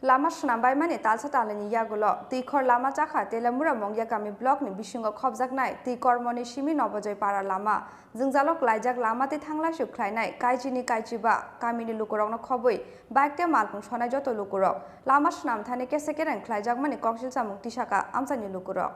Lama Swnam mani talsa talani yagulo Khor Lama Chakha Telamura Mongya Kami Block ni bisungo khobjaknai Kormoni Simi Nabajoy para Lama Jungjalok laijak Lama te thangla sukhlainai Chini Kaichiba Kamini Lukurok no khoboi bike te malkung sonai joto Lukurok Lama Swnam Thani Kesekerengni khlaijak mani Koksilsamung Tisakha Amchaini Lukurok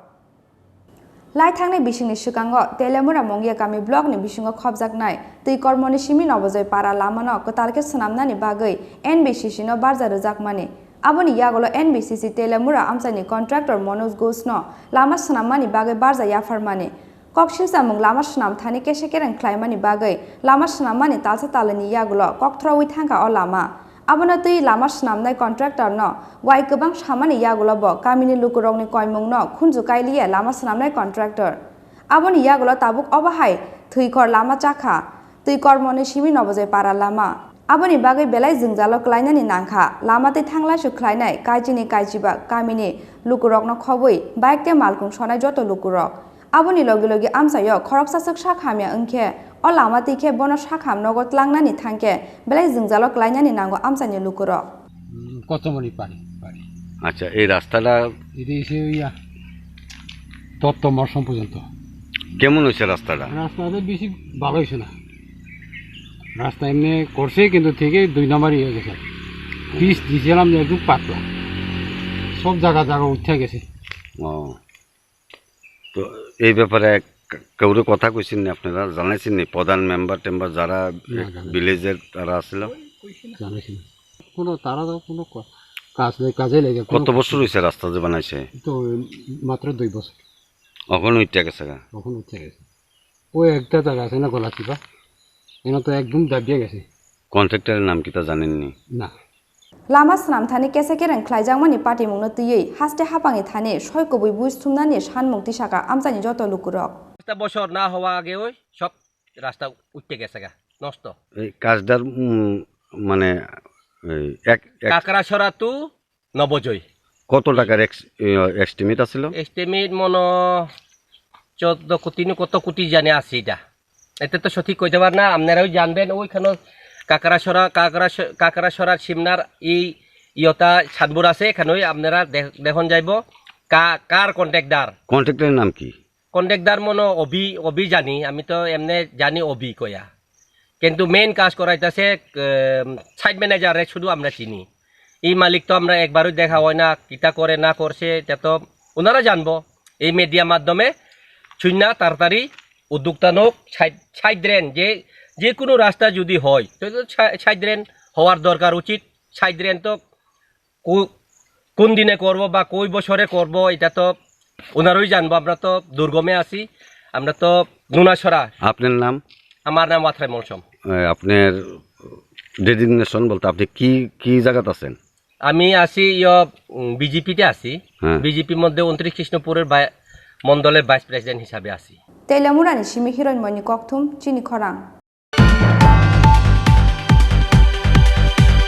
Lai thangnai bisingni sukango Telamura Mongya Kami Block ni bisungo khobjaknai Kormoni Simi Nabajoy para Lama no kotalke swnamnani bagai NBCC no barja rujakmani Aboni yagolo NBCC Telamura Amchaini contractor Manoj Gosno Lama Swnam bagai barja yafarmani Koksilsamung Lama Swnam Thani Kesekerengni khlaimani bagai Lama Swnam talsa talani yagolo kokthrawi thangka o lama Abona tui Lama Swnam contractor no wai gobang samani yagolo bo kamini Lukurok ni koimung no khunju kailiya Lama Swnam contractor Aboni yagolo tabuk obahai Khor Lama Chakha Kormoni Simi Nabajoy para Lama Aboni bagai belai jungjalok lainani nangkha Lama te thangla sukhlainai Chini Kaichiba Kamini Lukurok no khoboi bike te malkung sonai joto Lukurok Aboni logi amsayo khoroksasak sakhamya ongkhe o lama tikhe bono sakham nogot langnani thangke belai jungjalok lainani nango Amchaini Lukurok কতমনি পানি আচ্ছা এই রাস্তাটা এটা এসে ইয়া তত্ত্ব মরসম পর্যন্ত কেমন হয়েছে রাস্তাটা রাস্তাটা বেশি ভালো হয়েছে না রাস্তা এমনি করছে কিন্তু থেকে 2 নম্বরই হয়ে গেছে পিস দিয়েছিলাম যে একটু পাতলা সব জায়গা উঠে গেছে ও তো এই ব্যাপারে কাউরে কথা কইছেন না আপনারা জানাইছেন না প্রধান মেম্বার যারা ভিলেজের তারা আসছিল জানাইছেন কোনো তারা তো কোনো কাজে লেগে কত বছর হয়েছে রাস্তা যে বানাইছে তো মাত্র 2 বছর এখন উঠে গেছে ওই একটা জায়গা আছে না গলাচিপা এনে তো একদম দাবিয়ে গেছে কন্ট্রাক্টরের নাম কি তা জানেননি না Lama Swnam Thani Kesekerengni khlaijangmani party mungno tui haste hapangi thani soikoboi buisthumnani sanmung Tisakha Amchaini joto Lukurok রাস্তা বছর না হওয়া আগে ওই সব রাস্তা উঠতে গেছে নষ্ট এই কাজটার মানে কাকড়াছড়া টু নবজয় কত টাকার এস্টিমেট আছিল এস্টিমেট মনো 14 কোটি কত কোটি জানে আছে এটা এতে তো সঠিক কইতে পার না আপনারাও জানবেন ওইখানে কাকড়াছড়া সিমনার এই ইয়তা ছাদবুর আছে এখানে আপনারা দেখুন যাইব কার কন্ট্রাক্টরের নাম কি কন্ট্রাক্টর মনো অবি জানি আমি তো এমনি জানি অবি কয়া কিন্তু মেইন কাজ করাইতেছে সাইড ম্যানেজারে শুধু আমরা চিনি এই মালিক তো আমরা একবারই দেখা হয় না কিটা করে না করছে এটা তো ওনারা জানবো এই মিডিয়া মাধ্যমে শুননা তাড়াতাড়ি উদ্যোক্তা নোক সাইড ড্রেন যে কোনো রাস্তা যদি হয় তো সাইড ড্রেন হওয়ার দরকার উচিত সাইড ড্রেন তো কোন দিনে করব বা কই বছরে করব এটা তো ওনারই জানবো আমরা তো দুর্গমে আছি আমরা তো নুনাছড়া আপনার নাম আমার নাম ওয়াথরাই মলসম আপনার ডেজিগনেশন বলতে আপনি কি জায়গাতে আছেন আমি আছি বিজেপিতে আছি বিজেপির মধ্যে 29 কৃষ্ণপুরের মণ্ডলের ভাইস প্রেসিডেন্ট হিসাবে আছি Telamura ni Simi Hiroin Moni Kokthum Chini Khorang